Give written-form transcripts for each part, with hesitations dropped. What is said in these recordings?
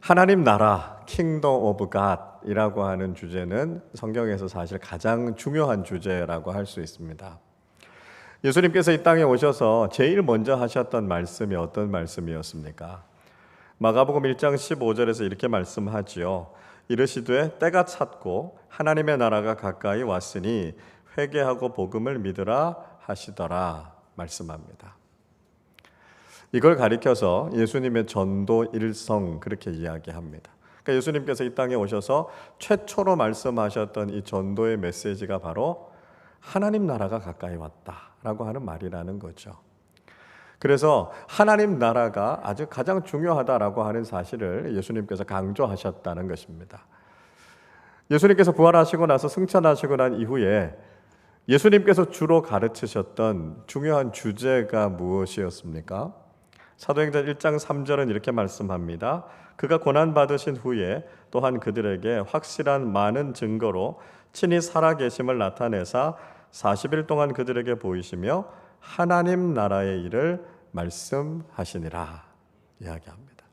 하나님 나라, Kingdom of God이라고 하는 주제는 성경에서 사실 가장 중요한 주제라고 할 수 있습니다. 예수님께서 이 땅에 오셔서 제일 먼저 하셨던 말씀이 어떤 말씀이었습니까? 마가복음 1장 15절에서 이렇게 말씀하지요. 이르시되 때가 찼고 하나님의 나라가 가까이 왔으니 회개하고 복음을 믿으라 하시더라 말씀합니다. 이걸 가리켜서 예수님의 전도 일성 그렇게 이야기합니다. 그러니까 예수님께서 이 땅에 오셔서 최초로 말씀하셨던 이 전도의 메시지가 바로 하나님 나라가 가까이 왔다라고 하는 말이라는 거죠. 그래서 하나님 나라가 아주 가장 중요하다라고 하는 사실을 예수님께서 강조하셨다는 것입니다. 예수님께서 부활하시고 나서 승천하시고 난 이후에 예수님께서 주로 가르치셨던 중요한 주제가 무엇이었습니까? 사도행전 1장 3절은 이렇게 말씀합니다. 그가 고난받으신 후에 또한 그들에게 확실한 많은 증거로 친히 살아계심을 나타내사 40일 동안 그들에게 보이시며 하나님 나라의 일을 말씀하시니라 이야기합니다.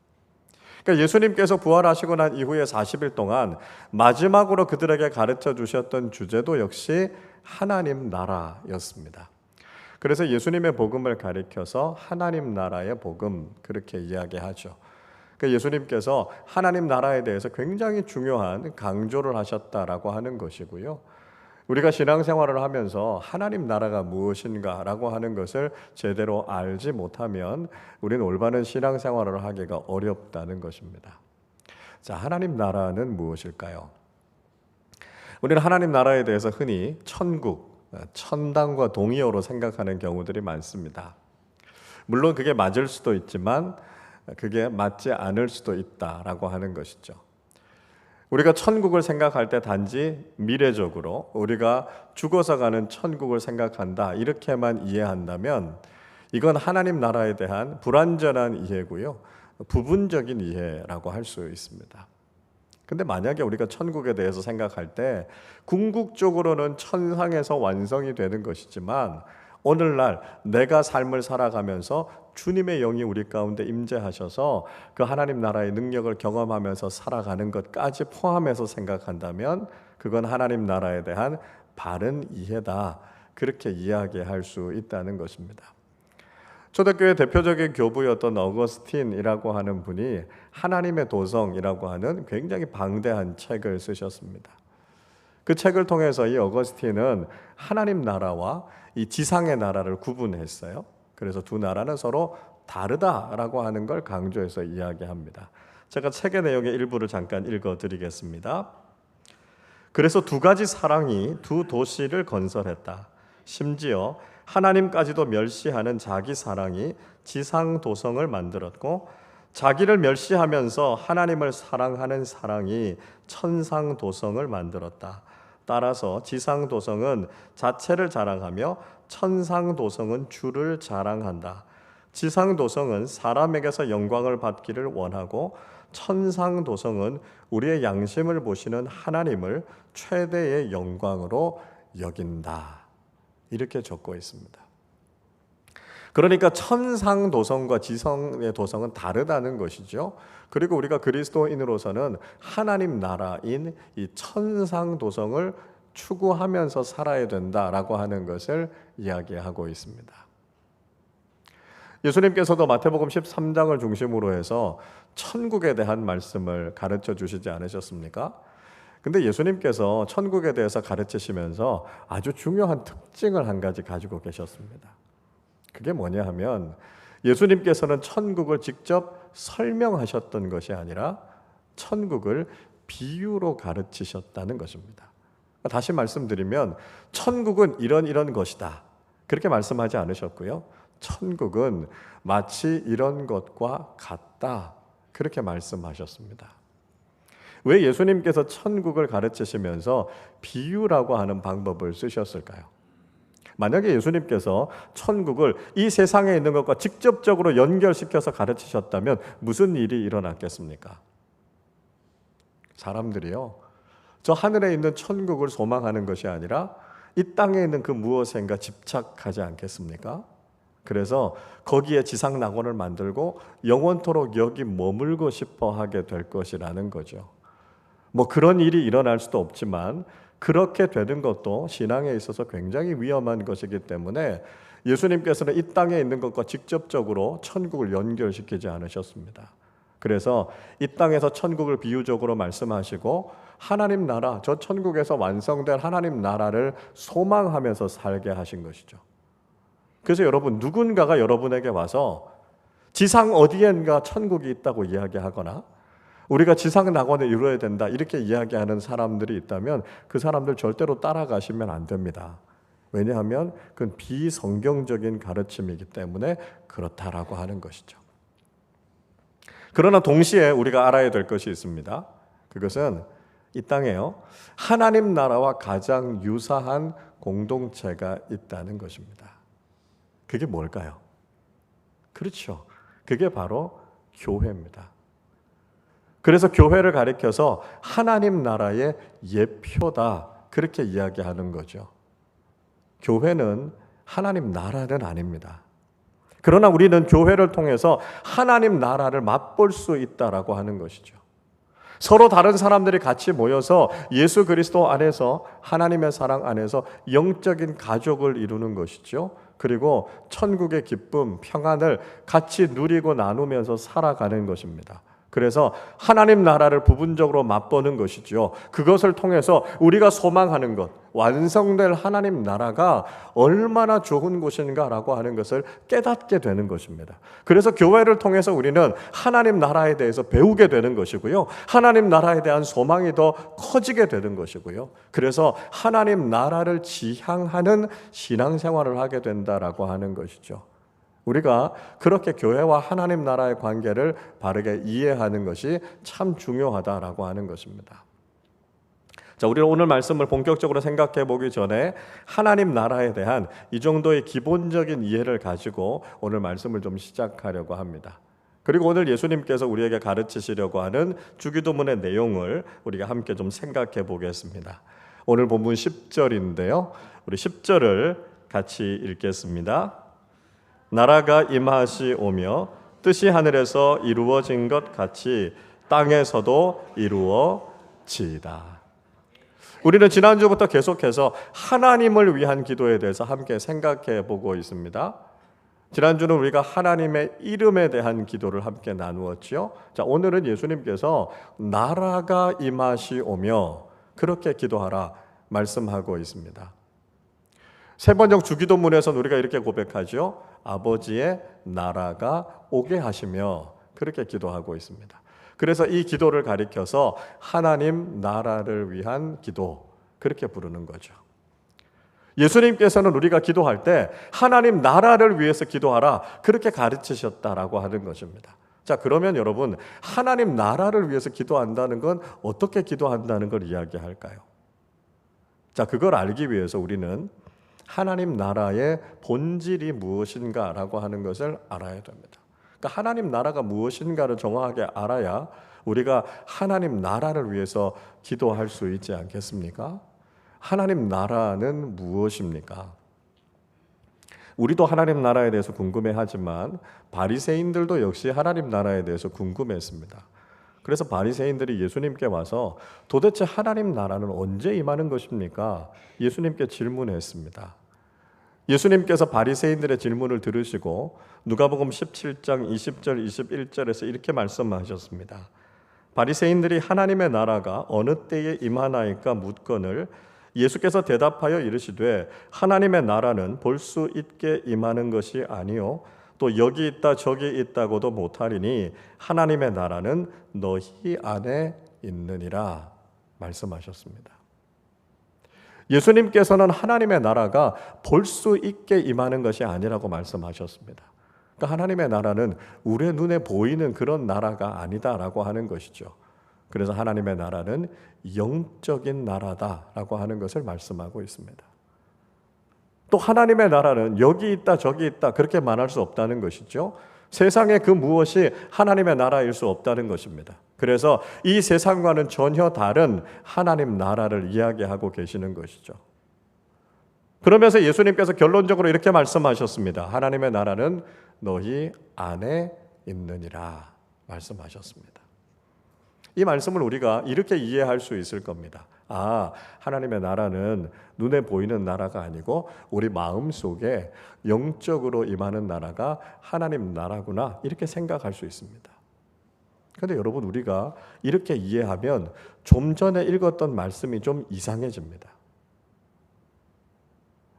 그러니까 예수님께서 부활하시고 난 이후에 40일 동안 마지막으로 그들에게 가르쳐 주셨던 주제도 역시 하나님 나라였습니다. 그래서 예수님의 복음을 가리켜서 하나님 나라의 복음 그렇게 이야기하죠. 그러니까 예수님께서 하나님 나라에 대해서 굉장히 중요한 강조를 하셨다라고 하는 것이고요. 우리가 신앙생활을 하면서 하나님 나라가 무엇인가라고 하는 것을 제대로 알지 못하면 우리는 올바른 신앙생활을 하기가 어렵다는 것입니다. 자, 하나님 나라는 무엇일까요? 우리는 하나님 나라에 대해서 흔히 천국, 천당과 동의어로 생각하는 경우들이 많습니다. 물론 그게 맞을 수도 있지만 그게 맞지 않을 수도 있다라고 하는 것이죠. 우리가 천국을 생각할 때 단지 미래적으로 우리가 죽어서 가는 천국을 생각한다 이렇게만 이해한다면 이건 하나님 나라에 대한 불완전한 이해고요. 부분적인 이해라고 할 수 있습니다. 근데 만약에 우리가 천국에 대해서 생각할 때 궁극적으로는 천상에서 완성이 되는 것이지만 오늘날 내가 삶을 살아가면서 주님의 영이 우리 가운데 임재하셔서 그 하나님 나라의 능력을 경험하면서 살아가는 것까지 포함해서 생각한다면 그건 하나님 나라에 대한 바른 이해다 그렇게 이야기할 수 있다는 것입니다. 초대교회 대표적인 교부였던 어거스틴이라고 하는 분이 하나님의 도성이라고 하는 굉장히 방대한 책을 쓰셨습니다. 그 책을 통해서 이 어거스틴은 하나님 나라와 이 지상의 나라를 구분했어요. 그래서 두 나라는 서로 다르다라고 하는 걸 강조해서 이야기합니다. 제가 책의 내용의 일부를 잠깐 읽어드리겠습니다. 그래서 두 가지 사랑이 두 도시를 건설했다. 심지어 하나님까지도 멸시하는 자기 사랑이 지상 도성을 만들었고 자기를 멸시하면서 하나님을 사랑하는 사랑이 천상 도성을 만들었다. 따라서 지상 도성은 자체를 자랑하며 천상 도성은 주를 자랑한다. 지상 도성은 사람에게서 영광을 받기를 원하고 천상 도성은 우리의 양심을 보시는 하나님을 최대의 영광으로 여긴다. 이렇게 적고 있습니다. 그러니까 천상 도성과 지성의 도성은 다르다는 것이죠. 그리고 우리가 그리스도인으로서는 하나님 나라인 이 천상 도성을 추구하면서 살아야 된다라고 하는 것을 이야기하고 있습니다. 예수님께서도 마태복음 13장을 중심으로 해서 천국에 대한 말씀을 가르쳐 주시지 않으셨습니까? 근데 예수님께서 천국에 대해서 가르치시면서 아주 중요한 특징을 한 가지 가지고 계셨습니다. 그게 뭐냐 하면 예수님께서는 천국을 직접 설명하셨던 것이 아니라 천국을 비유로 가르치셨다는 것입니다. 다시 말씀드리면 천국은 이런 것이다. 그렇게 말씀하지 않으셨고요. 천국은 마치 이런 것과 같다. 그렇게 말씀하셨습니다. 왜 예수님께서 천국을 가르치시면서 비유라고 하는 방법을 쓰셨을까요? 만약에 예수님께서 천국을 이 세상에 있는 것과 직접적으로 연결시켜서 가르치셨다면 무슨 일이 일어났겠습니까? 사람들이요, 저 하늘에 있는 천국을 소망하는 것이 아니라 이 땅에 있는 그 무엇인가 집착하지 않겠습니까? 그래서 거기에 지상 낙원을 만들고 영원토록 여기 머물고 싶어 하게 될 것이라는 거죠. 뭐 그런 일이 일어날 수도 없지만 그렇게 되는 것도 신앙에 있어서 굉장히 위험한 것이기 때문에 예수님께서는 이 땅에 있는 것과 직접적으로 천국을 연결시키지 않으셨습니다. 그래서 이 땅에서 천국을 비유적으로 말씀하시고 하나님 나라, 저 천국에서 완성될 하나님 나라를 소망하면서 살게 하신 것이죠. 그래서 여러분, 누군가가 여러분에게 와서 지상 어디엔가 천국이 있다고 이야기하거나 우리가 지상 낙원을 이루어야 된다 이렇게 이야기하는 사람들이 있다면 그 사람들 절대로 따라가시면 안 됩니다. 왜냐하면 그건 비성경적인 가르침이기 때문에 그렇다라고 하는 것이죠. 그러나 동시에 우리가 알아야 될 것이 있습니다. 그것은 이 땅에요, 하나님 나라와 가장 유사한 공동체가 있다는 것입니다. 그게 뭘까요? 그렇죠. 그게 바로 교회입니다. 그래서 교회를 가리켜서 하나님 나라의 예표다 그렇게 이야기하는 거죠. 교회는 하나님 나라는 아닙니다. 그러나 우리는 교회를 통해서 하나님 나라를 맛볼 수 있다라고 하는 것이죠. 서로 다른 사람들이 같이 모여서 예수 그리스도 안에서 하나님의 사랑 안에서 영적인 가족을 이루는 것이죠. 그리고 천국의 기쁨, 평안을 같이 누리고 나누면서 살아가는 것입니다. 그래서 하나님 나라를 부분적으로 맛보는 것이죠. 그것을 통해서 우리가 소망하는 것, 완성될 하나님 나라가 얼마나 좋은 곳인가라고 하는 것을 깨닫게 되는 것입니다. 그래서 교회를 통해서 우리는 하나님 나라에 대해서 배우게 되는 것이고요. 하나님 나라에 대한 소망이 더 커지게 되는 것이고요. 그래서 하나님 나라를 지향하는 신앙생활을 하게 된다라고 하는 것이죠. 우리가 그렇게 교회와 하나님 나라의 관계를 바르게 이해하는 것이 참 중요하다라고 하는 것입니다. 자, 우리는 오늘 말씀을 본격적으로 생각해 보기 전에 하나님 나라에 대한 이 정도의 기본적인 이해를 가지고 오늘 말씀을 좀 시작하려고 합니다. 그리고 오늘 예수님께서 우리에게 가르치시려고 하는 주기도문의 내용을 우리가 함께 좀 생각해 보겠습니다. 오늘 본문 10절인데요. 우리 10절을 같이 읽겠습니다. 나라가 임하시오며 뜻이 하늘에서 이루어진 것 같이 땅에서도 이루어지이다. 우리는 지난주부터 계속해서 하나님을 위한 기도에 대해서 함께 생각해 보고 있습니다. 지난주는 우리가 하나님의 이름에 대한 기도를 함께 나누었죠. 자, 오늘은 예수님께서 나라가 임하시오며 그렇게 기도하라 말씀하고 있습니다. 세 번째 주기도문에서는 우리가 이렇게 고백하죠. 아버지의 나라가 오게 하시며 그렇게 기도하고 있습니다. 그래서 이 기도를 가리켜서 하나님 나라를 위한 기도 그렇게 부르는 거죠. 예수님께서는 우리가 기도할 때 하나님 나라를 위해서 기도하라 그렇게 가르치셨다라고 하는 것입니다. 자, 그러면 여러분, 하나님 나라를 위해서 기도한다는 건 어떻게 기도한다는 걸 이야기할까요? 자, 그걸 알기 위해서 우리는 하나님 나라의 본질이 무엇인가라고 하는 것을 알아야 됩니다. 그러니까 하나님 나라가 무엇인가를 정확하게 알아야 우리가 하나님 나라를 위해서 기도할 수 있지 않겠습니까? 하나님 나라는 무엇입니까? 우리도 하나님 나라에 대해서 궁금해하지만 바리새인들도 역시 하나님 나라에 대해서 궁금했습니다. 그래서 바리새인들이 예수님께 와서 도대체 하나님 나라는 언제 임하는 것입니까? 예수님께 질문했습니다. 예수님께서 바리새인들의 질문을 들으시고 누가복음 17장 20절 21절에서 이렇게 말씀하셨습니다. 바리새인들이 하나님의 나라가 어느 때에 임하나이까 묻거늘 예수께서 대답하여 이르시되 하나님의 나라는 볼 수 있게 임하는 것이 아니요 또 여기 있다 저기 있다고도 못하리니 하나님의 나라는 너희 안에 있느니라 말씀하셨습니다. 예수님께서는 하나님의 나라가 볼 수 있게 임하는 것이 아니라고 말씀하셨습니다. 그러니까 하나님의 나라는 우리의 눈에 보이는 그런 나라가 아니다라고 하는 것이죠. 그래서 하나님의 나라는 영적인 나라다라고 하는 것을 말씀하고 있습니다. 또 하나님의 나라는 여기 있다 저기 있다 그렇게 말할 수 없다는 것이죠. 세상에 그 무엇이 하나님의 나라일 수 없다는 것입니다. 그래서 이 세상과는 전혀 다른 하나님 나라를 이야기하고 계시는 것이죠. 그러면서 예수님께서 결론적으로 이렇게 말씀하셨습니다. 하나님의 나라는 너희 안에 있느니라 말씀하셨습니다. 이 말씀을 우리가 이렇게 이해할 수 있을 겁니다. 하나님의 나라는 눈에 보이는 나라가 아니고 우리 마음속에 영적으로 임하는 나라가 하나님 나라구나, 이렇게 생각할 수 있습니다. 그런데 여러분, 우리가 이렇게 이해하면 좀 전에 읽었던 말씀이 좀 이상해집니다.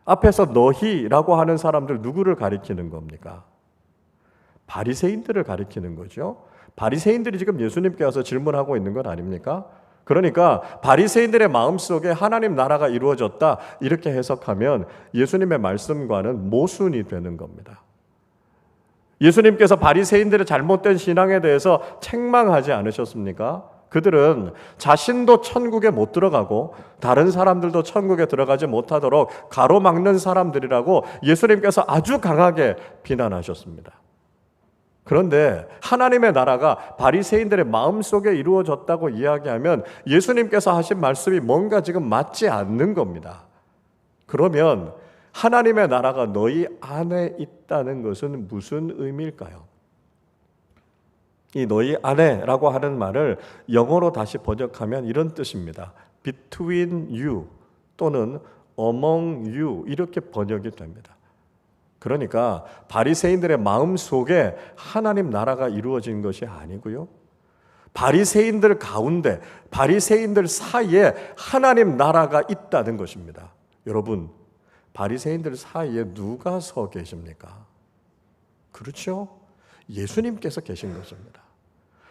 앞에서 너희라고 하는 사람들, 누구를 가리키는 겁니까? 바리새인들을 가리키는 거죠. 바리새인들이 지금 예수님께 와서 질문하고 있는 것 아닙니까? 그러니까 바리새인들의 마음속에 하나님 나라가 이루어졌다, 이렇게 해석하면 예수님의 말씀과는 모순이 되는 겁니다. 예수님께서 바리새인들의 잘못된 신앙에 대해서 책망하지 않으셨습니까? 그들은 자신도 천국에 못 들어가고 다른 사람들도 천국에 들어가지 못하도록 가로막는 사람들이라고 예수님께서 아주 강하게 비난하셨습니다. 그런데 하나님의 나라가 바리새인들의 마음속에 이루어졌다고 이야기하면 예수님께서 하신 말씀이 뭔가 지금 맞지 않는 겁니다. 그러면 하나님의 나라가 너희 안에 있다는 것은 무슨 의미일까요? 이 너희 안에라고 하는 말을 영어로 다시 번역하면 이런 뜻입니다. Between you 또는 among you, 이렇게 번역이 됩니다. 그러니까 바리새인들의 마음속에 하나님 나라가 이루어진 것이 아니고요, 바리새인들 가운데, 바리새인들 사이에 하나님 나라가 있다는 것입니다. 여러분, 바리새인들 사이에 누가 서 계십니까? 그렇죠? 예수님께서 계신 것입니다.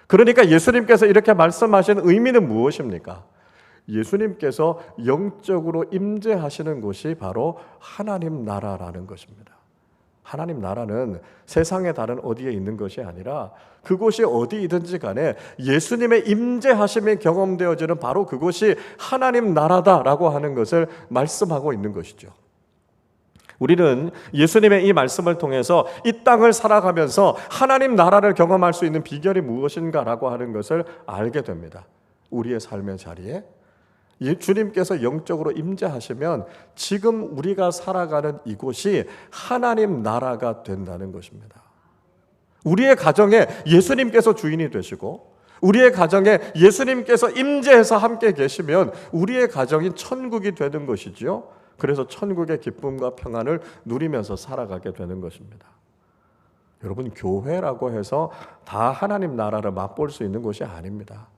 그러니까 예수님께서 이렇게 말씀하신 의미는 무엇입니까? 예수님께서 영적으로 임재하시는 곳이 바로 하나님 나라라는 것입니다. 하나님 나라는 세상의 다른 어디에 있는 것이 아니라 그곳이 어디이든지 간에 예수님의 임재하심이 경험되어지는 바로 그곳이 하나님 나라다라고 하는 것을 말씀하고 있는 것이죠. 우리는 예수님의 이 말씀을 통해서 이 땅을 살아가면서 하나님 나라를 경험할 수 있는 비결이 무엇인가라고 하는 것을 알게 됩니다. 우리의 삶의 자리에 주님께서 영적으로 임재하시면 지금 우리가 살아가는 이곳이 하나님 나라가 된다는 것입니다. 우리의 가정에 예수님께서 주인이 되시고 우리의 가정에 예수님께서 임재해서 함께 계시면 우리의 가정이 천국이 되는 것이지요. 그래서 천국의 기쁨과 평안을 누리면서 살아가게 되는 것입니다. 여러분, 교회라고 해서 다 하나님 나라를 맛볼 수 있는 곳이 아닙니다.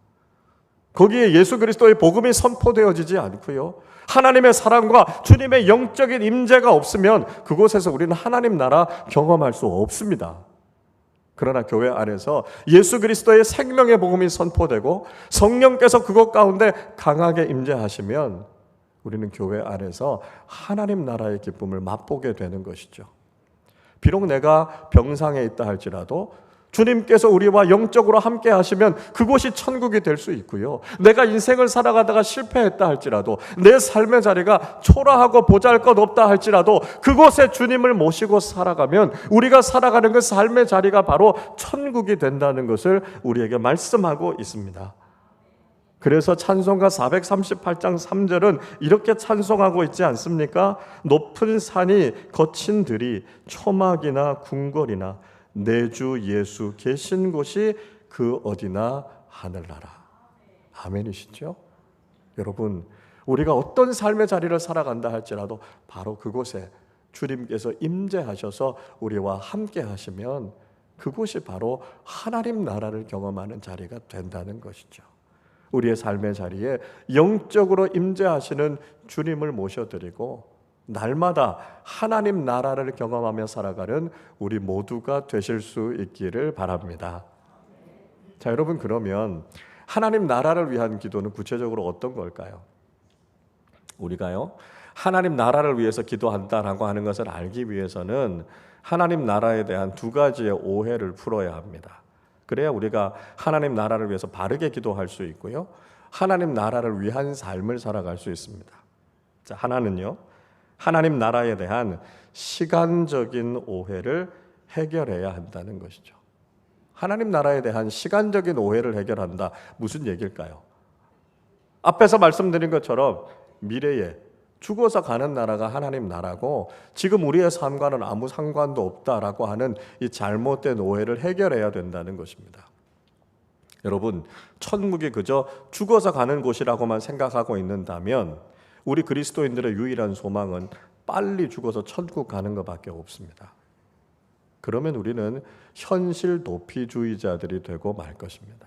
거기에 예수 그리스도의 복음이 선포되어지지 않고요, 하나님의 사랑과 주님의 영적인 임재가 없으면 그곳에서 우리는 하나님 나라 경험할 수 없습니다. 그러나 교회 안에서 예수 그리스도의 생명의 복음이 선포되고 성령께서 그곳 가운데 강하게 임재하시면 우리는 교회 안에서 하나님 나라의 기쁨을 맛보게 되는 것이죠. 비록 내가 병상에 있다 할지라도 주님께서 우리와 영적으로 함께 하시면 그곳이 천국이 될 수 있고요, 내가 인생을 살아가다가 실패했다 할지라도, 내 삶의 자리가 초라하고 보잘것없다 할지라도 그곳에 주님을 모시고 살아가면 우리가 살아가는 그 삶의 자리가 바로 천국이 된다는 것을 우리에게 말씀하고 있습니다. 그래서 찬송가 438장 3절은 이렇게 찬송하고 있지 않습니까? 높은 산이 거친 들이 초막이나 궁궐이나 내 주 예수 계신 곳이 그 어디나 하늘나라. 아멘이시죠? 여러분, 우리가 어떤 삶의 자리를 살아간다 할지라도 바로 그곳에 주님께서 임재하셔서 우리와 함께 하시면 그곳이 바로 하나님 나라를 경험하는 자리가 된다는 것이죠. 우리의 삶의 자리에 영적으로 임재하시는 주님을 모셔드리고 날마다 하나님 나라를 경험하며 살아가는 우리 모두가 되실 수 있기를 바랍니다. 자, 여러분, 그러면 하나님 나라를 위한 기도는 구체적으로 어떤 걸까요? 우리가요, 하나님 나라를 위해서 기도한다라고 하는 것을 알기 위해서는 하나님 나라에 대한 두 가지의 오해를 풀어야 합니다. 그래야 우리가 하나님 나라를 위해서 바르게 기도할 수 있고요, 하나님 나라를 위한 삶을 살아갈 수 있습니다. 자, 하나는요, 하나님 나라에 대한 시간적인 오해를 해결해야 한다는 것이죠. 하나님 나라에 대한 시간적인 오해를 해결한다. 무슨 얘기일까요? 앞에서 말씀드린 것처럼 미래에 죽어서 가는 나라가 하나님 나라고 지금 우리의 삶과는 아무 상관도 없다라고 하는 이 잘못된 오해를 해결해야 된다는 것입니다. 여러분, 천국이 그저 죽어서 가는 곳이라고만 생각하고 있는다면 우리 그리스도인들의 유일한 소망은 빨리 죽어서 천국 가는 것밖에 없습니다. 그러면 우리는 현실 도피주의자들이 되고 말 것입니다.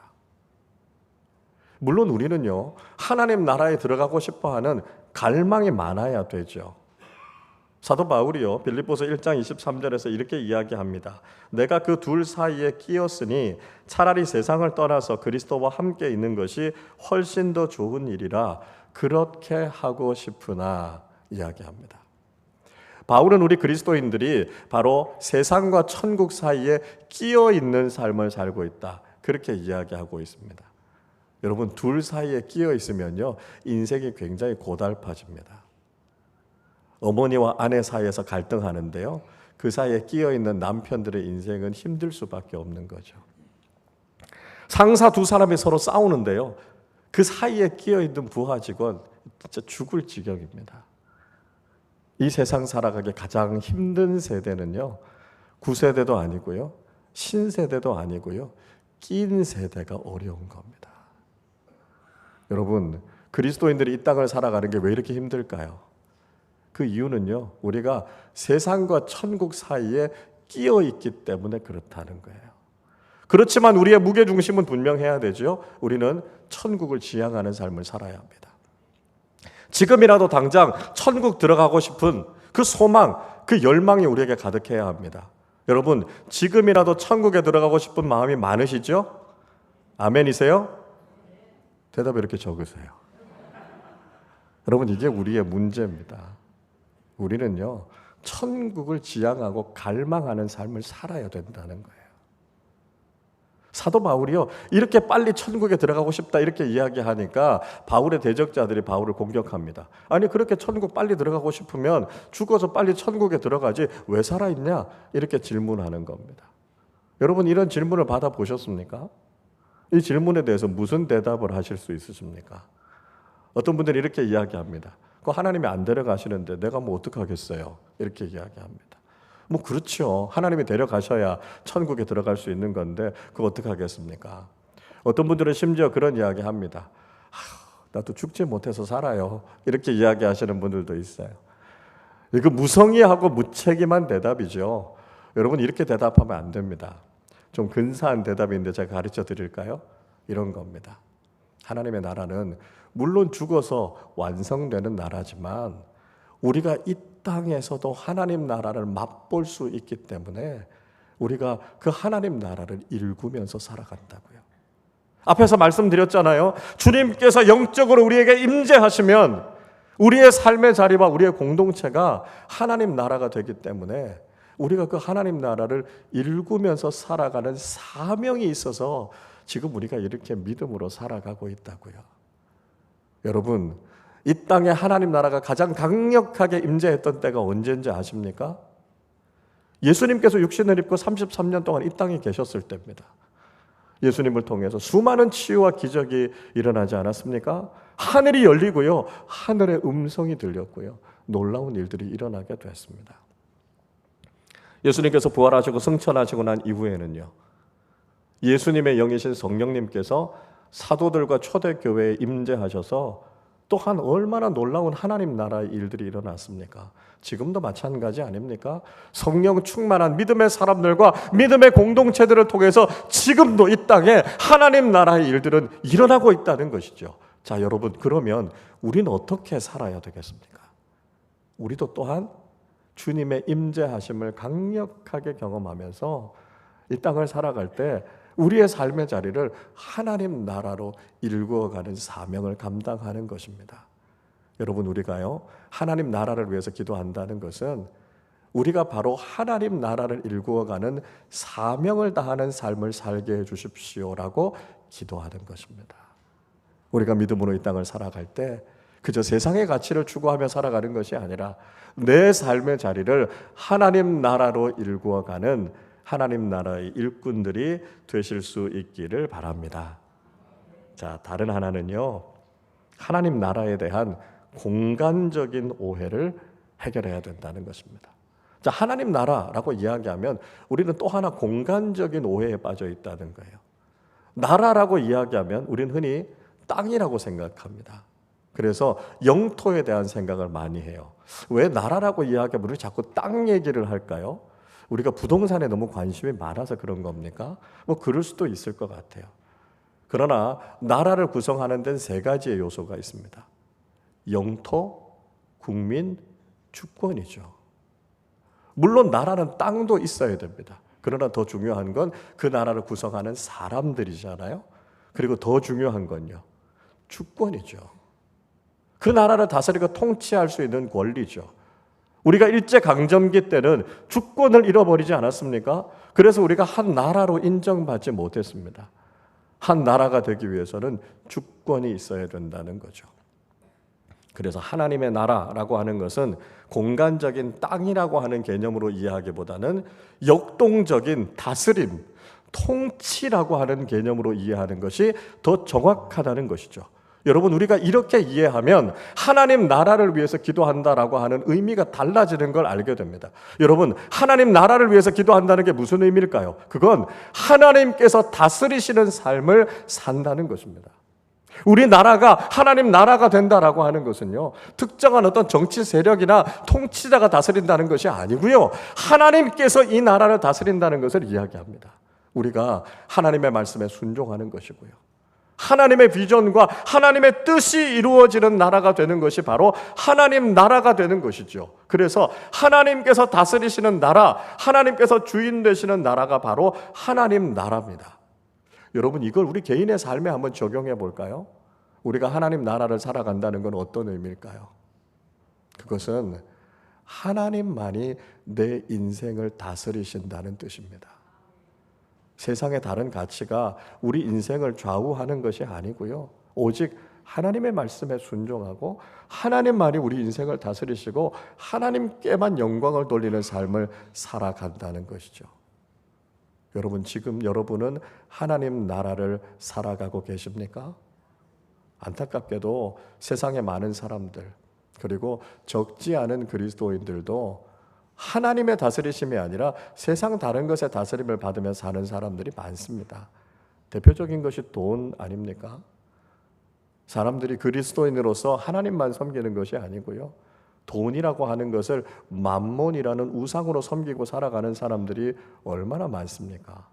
물론 우리는요, 하나님 나라에 들어가고 싶어하는 갈망이 많아야 되죠. 사도 바울이요, 빌립보서 1장 23절에서 이렇게 이야기합니다. 내가 그 둘 사이에 끼었으니 차라리 세상을 떠나서 그리스도와 함께 있는 것이 훨씬 더 좋은 일이라 그렇게 하고 싶으나 이야기합니다. 바울은 우리 그리스도인들이 바로 세상과 천국 사이에 끼어 있는 삶을 살고 있다, 그렇게 이야기하고 있습니다. 여러분, 둘 사이에 끼어 있으면요, 인생이 굉장히 고달파집니다. 어머니와 아내 사이에서 갈등하는데요, 그 사이에 끼어 있는 남편들의 인생은 힘들 수밖에 없는 거죠. 상사 두 사람이 서로 싸우는데요, 그 사이에 끼어 있는 부하 직원 진짜 죽을 지경입니다. 이 세상 살아가기 가장 힘든 세대는요, 9세대도 아니고요, 신세대도 아니고요, 낀 세대가 어려운 겁니다. 여러분, 그리스도인들이 이 땅을 살아가는 게 왜 이렇게 힘들까요? 그 이유는요, 우리가 세상과 천국 사이에 끼어 있기 때문에 그렇다는 거예요. 그렇지만 우리의 무게중심은 분명해야 되죠. 우리는 천국을 지향하는 삶을 살아야 합니다. 지금이라도 당장 천국 들어가고 싶은 그 소망, 그 열망이 우리에게 가득해야 합니다. 여러분, 지금이라도 천국에 들어가고 싶은 마음이 많으시죠? 아멘이세요? 대답이 이렇게 적으세요. 여러분, 이게 우리의 문제입니다. 우리는요, 천국을 지향하고 갈망하는 삶을 살아야 된다는 거예요. 사도 바울이요, 이렇게 빨리 천국에 들어가고 싶다 이렇게 이야기하니까 바울의 대적자들이 바울을 공격합니다. 아니, 그렇게 천국 빨리 들어가고 싶으면 죽어서 빨리 천국에 들어가지 왜 살아있냐, 이렇게 질문하는 겁니다. 여러분, 이런 질문을 받아보셨습니까? 이 질문에 대해서 무슨 대답을 하실 수 있으십니까? 어떤 분들이 이렇게 이야기합니다. 그 하나님이 안 데려가시는데 내가 뭐 어떡하겠어요, 이렇게 이야기합니다. 뭐 그렇죠. 하나님이 데려가셔야 천국에 들어갈 수 있는 건데 그거 어떡하겠습니까? 어떤 분들은 심지어 그런 이야기 합니다. 나도 죽지 못해서 살아요, 이렇게 이야기하시는 분들도 있어요. 이거 무성의하고 무책임한 대답이죠. 여러분, 이렇게 대답하면 안 됩니다. 좀 근사한 대답인데 제가 가르쳐 드릴까요? 이런 겁니다. 하나님의 나라는 물론 죽어서 완성되는 나라지만 우리가 이 땅에서도 하나님 나라를 맛볼 수 있기 때문에 우리가 그 하나님 나라를 일구면서 살아간다고요. 앞에서 말씀드렸잖아요. 주님께서 영적으로 우리에게 임재하시면 우리의 삶의 자리와 우리의 공동체가 하나님 나라가 되기 때문에 우리가 그 하나님 나라를 일구면서 살아가는 사명이 있어서 지금 우리가 이렇게 믿음으로 살아가고 있다고요. 여러분, 이 땅에 하나님 나라가 가장 강력하게 임재했던 때가 언제인지 아십니까? 예수님께서 육신을 입고 33년 동안 이 땅에 계셨을 때입니다. 예수님을 통해서 수많은 치유와 기적이 일어나지 않았습니까? 하늘이 열리고요, 하늘의 음성이 들렸고요, 놀라운 일들이 일어나게 됐습니다. 예수님께서 부활하시고 승천하시고 난 이후에는요, 예수님의 영이신 성령님께서 사도들과 초대교회에 임재하셔서 또한 얼마나 놀라운 하나님 나라의 일들이 일어났습니까? 지금도 마찬가지 아닙니까? 성령 충만한 믿음의 사람들과 믿음의 공동체들을 통해서 지금도 이 땅에 하나님 나라의 일들은 일어나고 있다는 것이죠. 자, 여러분, 그러면 우리는 어떻게 살아야 되겠습니까? 우리도 또한 주님의 임재하심을 강력하게 경험하면서 이 땅을 살아갈 때 우리의 삶의 자리를 하나님 나라로 일구어가는 사명을 감당하는 것입니다. 여러분, 우리가요, 하나님 나라를 위해서 기도한다는 것은 우리가 바로 하나님 나라를 일구어가는 사명을 다하는 삶을 살게 해주십시오라고 기도하는 것입니다. 우리가 믿음으로 이 땅을 살아갈 때 그저 세상의 가치를 추구하며 살아가는 것이 아니라 내 삶의 자리를 하나님 나라로 일구어가는 하나님 나라의 일꾼들이 되실 수 있기를 바랍니다. 자, 다른 하나는요, 하나님 나라에 대한 공간적인 오해를 해결해야 된다는 것입니다. 자, 하나님 나라라고 이야기하면 우리는 또 하나 공간적인 오해에 빠져 있다는 거예요. 나라라고 이야기하면 우리는 흔히 땅이라고 생각합니다. 그래서 영토에 대한 생각을 많이 해요. 왜 나라라고 이야기하면 우리 자꾸 땅 얘기를 할까요? 우리가 부동산에 너무 관심이 많아서 그런 겁니까? 뭐 그럴 수도 있을 것 같아요. 그러나 나라를 구성하는 데는 세 가지의 요소가 있습니다. 영토, 국민, 주권이죠. 물론 나라는 땅도 있어야 됩니다. 그러나 더 중요한 건 그 나라를 구성하는 사람들이잖아요. 그리고 더 중요한 건요, 주권이죠. 그 나라를 다스리고 통치할 수 있는 권리죠. 우리가 일제강점기 때는 주권을 잃어버리지 않았습니까? 그래서 우리가 한 나라로 인정받지 못했습니다. 한 나라가 되기 위해서는 주권이 있어야 된다는 거죠. 그래서 하나님의 나라라고 하는 것은 공간적인 땅이라고 하는 개념으로 이해하기보다는 역동적인 다스림, 통치라고 하는 개념으로 이해하는 것이 더 정확하다는 것이죠. 여러분, 우리가 이렇게 이해하면 하나님 나라를 위해서 기도한다라고 하는 의미가 달라지는 걸 알게 됩니다. 여러분, 하나님 나라를 위해서 기도한다는 게 무슨 의미일까요? 그건 하나님께서 다스리시는 삶을 산다는 것입니다. 우리 나라가 하나님 나라가 된다라고 하는 것은요, 특정한 어떤 정치 세력이나 통치자가 다스린다는 것이 아니고요, 하나님께서 이 나라를 다스린다는 것을 이야기합니다. 우리가 하나님의 말씀에 순종하는 것이고요, 하나님의 비전과 하나님의 뜻이 이루어지는 나라가 되는 것이 바로 하나님 나라가 되는 것이죠. 그래서 하나님께서 다스리시는 나라, 하나님께서 주인 되시는 나라가 바로 하나님 나라입니다. 여러분, 이걸 우리 개인의 삶에 한번 적용해 볼까요? 우리가 하나님 나라를 살아간다는 건 어떤 의미일까요? 그것은 하나님만이 내 인생을 다스리신다는 뜻입니다. 세상의 다른 가치가 우리 인생을 좌우하는 것이 아니고요, 오직 하나님의 말씀에 순종하고 하나님만이 우리 인생을 다스리시고 하나님께만 영광을 돌리는 삶을 살아간다는 것이죠. 여러분, 지금 여러분은 하나님 나라를 살아가고 계십니까? 안타깝게도 세상의 많은 사람들, 그리고 적지 않은 그리스도인들도 하나님의 다스리심이 아니라 세상 다른 것의 다스림을 받으며 사는 사람들이 많습니다. 대표적인 것이 돈 아닙니까? 사람들이 그리스도인으로서 하나님만 섬기는 것이 아니고요, 돈이라고 하는 것을 맘몬이라는 우상으로 섬기고 살아가는 사람들이 얼마나 많습니까?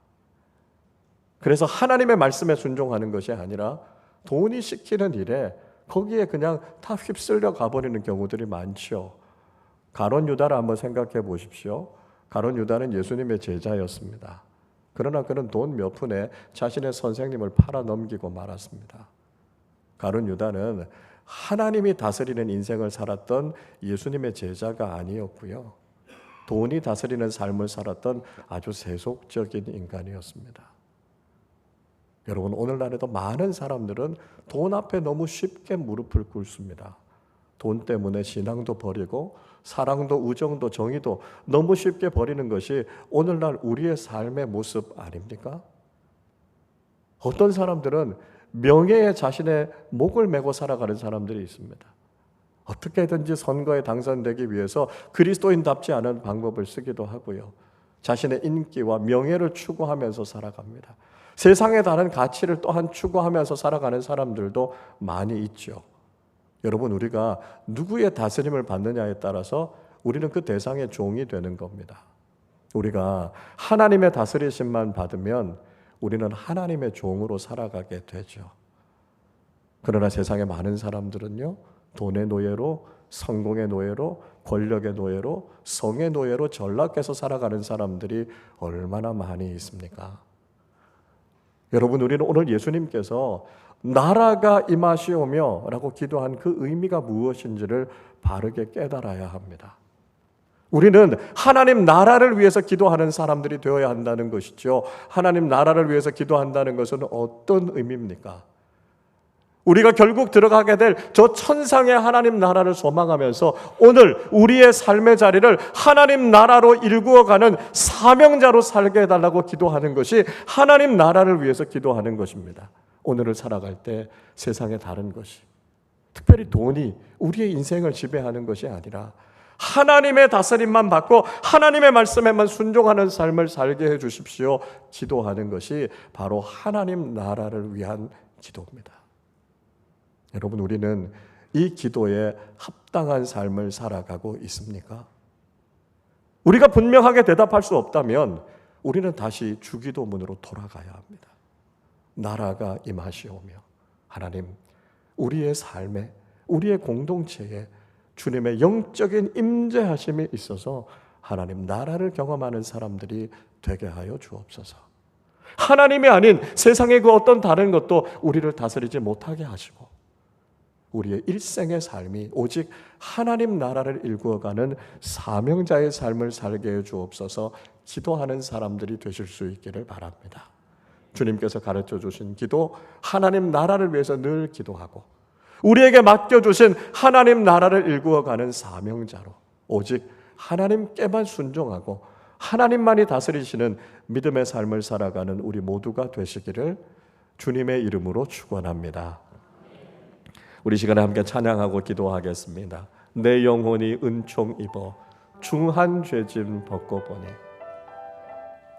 그래서 하나님의 말씀에 순종하는 것이 아니라 돈이 시키는 일에 거기에 그냥 다 휩쓸려 가버리는 경우들이 많죠. 가룟 유다를 한번 생각해 보십시오. 가룟 유다는 예수님의 제자였습니다. 그러나 그는 돈 몇 푼에 자신의 선생님을 팔아 넘기고 말았습니다. 가룟 유다는 하나님이 다스리는 인생을 살았던 예수님의 제자가 아니었고요, 돈이 다스리는 삶을 살았던 아주 세속적인 인간이었습니다. 여러분, 오늘날에도 많은 사람들은 돈 앞에 너무 쉽게 무릎을 꿇습니다. 돈 때문에 신앙도 버리고 사랑도 우정도 정의도 너무 쉽게 버리는 것이 오늘날 우리의 삶의 모습 아닙니까? 어떤 사람들은 명예에 자신의 목을 메고 살아가는 사람들이 있습니다. 어떻게든지 선거에 당선되기 위해서 그리스도인답지 않은 방법을 쓰기도 하고요, 자신의 인기와 명예를 추구하면서 살아갑니다. 세상에 다른 가치를 또한 추구하면서 살아가는 사람들도 많이 있죠. 여러분, 우리가 누구의 다스림을 받느냐에 따라서 우리는 그 대상의 종이 되는 겁니다. 우리가 하나님의 다스리심만 받으면 우리는 하나님의 종으로 살아가게 되죠. 그러나 세상의 많은 사람들은요, 돈의 노예로, 성공의 노예로, 권력의 노예로, 성의 노예로 전락해서 살아가는 사람들이 얼마나 많이 있습니까? 여러분, 우리는 오늘 예수님께서 나라가 임하시오며 라고 기도한 그 의미가 무엇인지를 바르게 깨달아야 합니다. 우리는 하나님 나라를 위해서 기도하는 사람들이 되어야 한다는 것이죠. 하나님 나라를 위해서 기도한다는 것은 어떤 의미입니까? 우리가 결국 들어가게 될 저 천상의 하나님 나라를 소망하면서 오늘 우리의 삶의 자리를 하나님 나라로 일구어가는 사명자로 살게 해달라고 기도하는 것이 하나님 나라를 위해서 기도하는 것입니다. 오늘을 살아갈 때 세상의 다른 것이, 특별히 돈이 우리의 인생을 지배하는 것이 아니라 하나님의 다스림만 받고 하나님의 말씀에만 순종하는 삶을 살게 해 주십시오. 기도하는 것이 바로 하나님 나라를 위한 기도입니다. 여러분, 우리는 이 기도에 합당한 삶을 살아가고 있습니까? 우리가 분명하게 대답할 수 없다면 우리는 다시 주기도문으로 돌아가야 합니다. 나라가 임하시오며 하나님, 우리의 삶에, 우리의 공동체에 주님의 영적인 임재하심이 있어서 하나님 나라를 경험하는 사람들이 되게 하여 주옵소서. 하나님이 아닌 세상의 그 어떤 다른 것도 우리를 다스리지 못하게 하시고 우리의 일생의 삶이 오직 하나님 나라를 일구어가는 사명자의 삶을 살게 해 주옵소서. 기도하는 사람들이 되실 수 있기를 바랍니다. 주님께서 가르쳐 주신 기도, 하나님 나라를 위해서 늘 기도하고 우리에게 맡겨주신 하나님 나라를 일구어가는 사명자로 오직 하나님께만 순종하고 하나님만이 다스리시는 믿음의 삶을 살아가는 우리 모두가 되시기를 주님의 이름으로 축원합니다. 우리 시간에 함께 찬양하고 기도하겠습니다. 내 영혼이 은총 입어 중한 죄짐 벗고 보니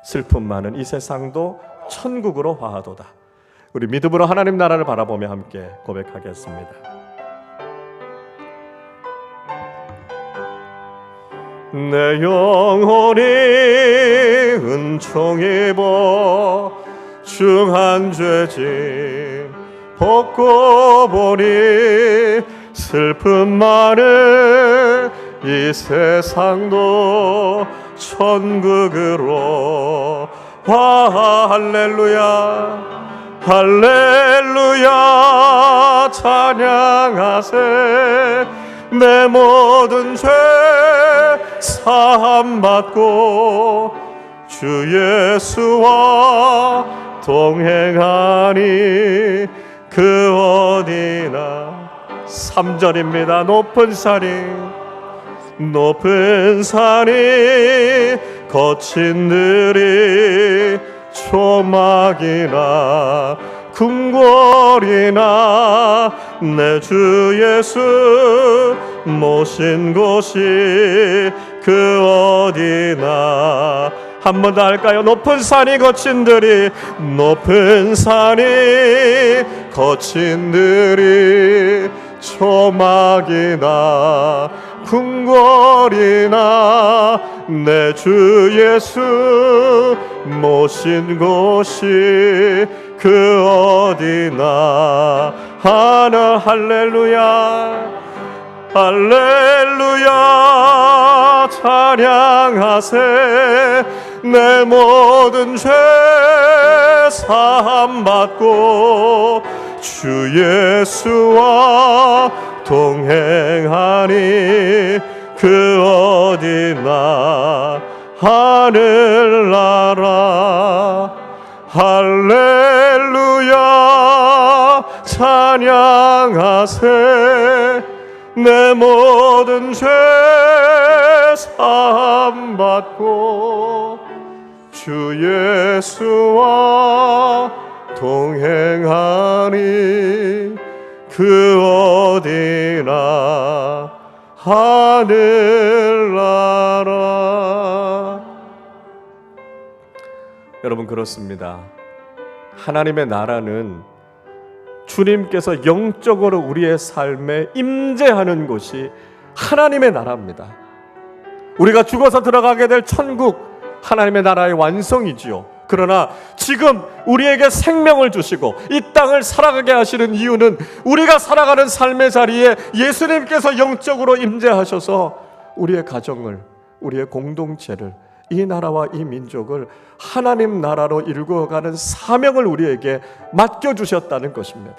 슬픔 많은 이 세상도 천국으로 화하도다. 우리 믿음으로 하나님 나라를 바라보며 함께 고백하겠습니다. 내 영혼이 은총 입어 중한 죄짐 벗고 보니 슬픔 많은 이 세상도 천국으로 할렐루야 할렐루야 찬양하세. 내 모든 죄 사함받고 주 예수와 동행하니 그 어디나 3절입니다. 높은 산이 거친 들이 초막이나 궁궐이나 내 주 예수 모신 곳이 그 어디나. 한 번 더 할까요? 높은 산이 거친 들이 초막이나 궁궐이나 내 주 예수 모신 곳이 그 어디나. 하나 할렐루야 할렐루야 찬양하세. 내 모든 죄 사함받고 주 예수와 동행하니 그 어디나. 하늘나라 할렐루야 찬양하세. 내 모든 죄 사함받고 주 예수와 동행하니 그 어디나. 하늘나라. 여러분, 그렇습니다. 하나님의 나라는 주님께서 영적으로 우리의 삶에 임재하는 곳이 하나님의 나라입니다. 우리가 죽어서 들어가게 될 천국, 하나님의 나라의 완성이지요. 그러나 지금 우리에게 생명을 주시고 이 땅을 살아가게 하시는 이유는 우리가 살아가는 삶의 자리에 예수님께서 영적으로 임재하셔서 우리의 가정을, 우리의 공동체를, 이 나라와 이 민족을 하나님 나라로 일구어가는 사명을 우리에게 맡겨주셨다는 것입니다.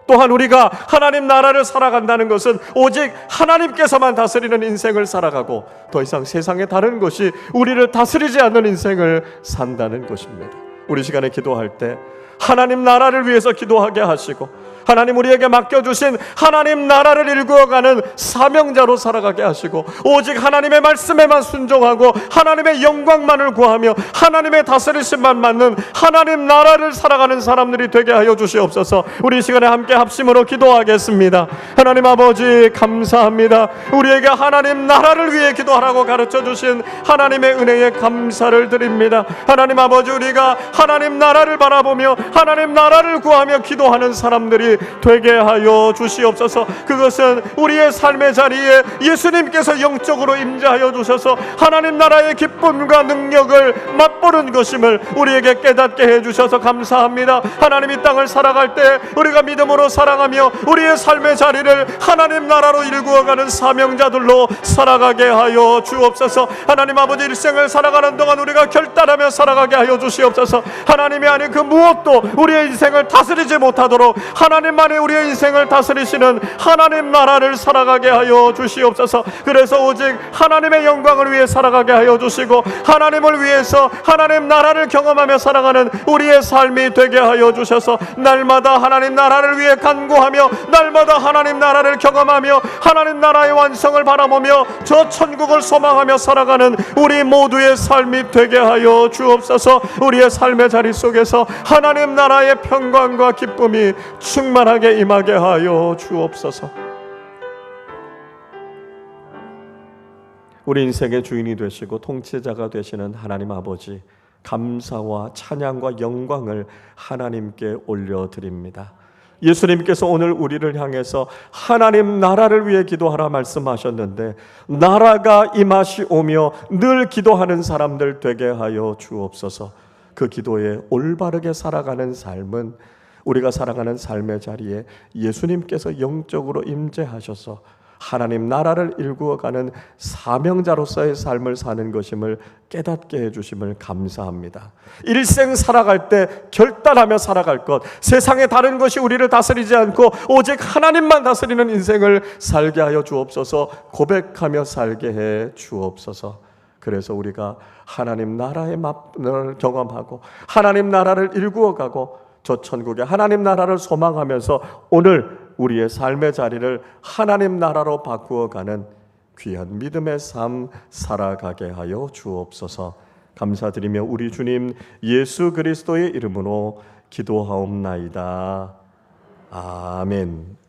또한 우리가 하나님 나라를 살아간다는 것은 오직 하나님께서만 다스리는 인생을 살아가고 더 이상 세상의 다른 것이 우리를 다스리지 않는 인생을 산다는 것입니다. 우리 시간에 기도할 때 하나님 나라를 위해서 기도하게 하시고 하나님 우리에게 맡겨주신 하나님 나라를 일구어가는 사명자로 살아가게 하시고 오직 하나님의 말씀에만 순종하고 하나님의 영광만을 구하며 하나님의 다스리심만 받는 하나님 나라를 살아가는 사람들이 되게 하여 주시옵소서. 우리 이 시간에 함께 합심으로 기도하겠습니다. 하나님 아버지 감사합니다. 우리에게 하나님 나라를 위해 기도하라고 가르쳐 주신 하나님의 은혜에 감사를 드립니다. 하나님 아버지 우리가 하나님 나라를 바라보며 하나님 나라를 구하며 기도하는 사람들이 되게 하여 주시옵소서. 그것은 우리의 삶의 자리에 예수님께서 영적으로 임재하여 주셔서 하나님 나라의 기쁨과 능력을 맛보는 것임을 우리에게 깨닫게 해주셔서 감사합니다. 하나님 이 땅을 살아갈 때 우리가 믿음으로 살아가며 우리의 삶의 자리를 하나님 나라로 일구어가는 사명자들로 살아가게 하여 주옵소서. 하나님 아버지 일생을 살아가는 동안 우리가 결단하며 살아가게 하여 주시옵소서. 하나님이 아닌 그 무엇도 우리의 인생을 다스리지 못하도록 하나님만이 우리의 인생을 다스리시는 하나님 나라를 살아가게 하여 주시옵소서. 그래서 오직 하나님의 영광을 위해 살아가게 하여 주시고 하나님을 위해서 하나님 나라를 경험하며 살아가는 우리의 삶이 되게 하여 주셔서 날마다 하나님 나라를 위해 간구하며 날마다 하나님 나라를 경험하며 하나님 나라의 완성을 바라보며 저 천국을 소망하며 살아가는 우리 모두의 삶이 되게 하여 주옵소서. 우리의 삶의 자리 속에서 하나님 나라의 평강과 기쁨이 충만하게 임하게 하여 주옵소서. 우리 인생의 주인이 되시고 통치자가 되시는 하나님 아버지 감사와 찬양과 영광을 하나님께 올려드립니다. 예수님께서 오늘 우리를 향해서 하나님 나라를 위해 기도하라 말씀하셨는데 나라가 임하시 오며 늘 기도하는 사람들 되게 하여 주옵소서. 그 기도에 올바르게 살아가는 삶은 우리가 살아가는 삶의 자리에 예수님께서 영적으로 임재하셔서 하나님 나라를 일구어가는 사명자로서의 삶을 사는 것임을 깨닫게 해주심을 감사합니다. 일생 살아갈 때 결단하며 살아갈 것, 세상의 다른 것이 우리를 다스리지 않고 오직 하나님만 다스리는 인생을 살게 하여 주옵소서. 고백하며 살게 해 주옵소서. 그래서 우리가 하나님 나라의 맛을 경험하고 하나님 나라를 일구어가고 저 천국의 하나님 나라를 소망하면서 오늘 우리의 삶의 자리를 하나님 나라로 바꾸어가는 귀한 믿음의 삶 살아가게 하여 주옵소서. 감사드리며 우리 주님 예수 그리스도의 이름으로 기도하옵나이다. 아멘.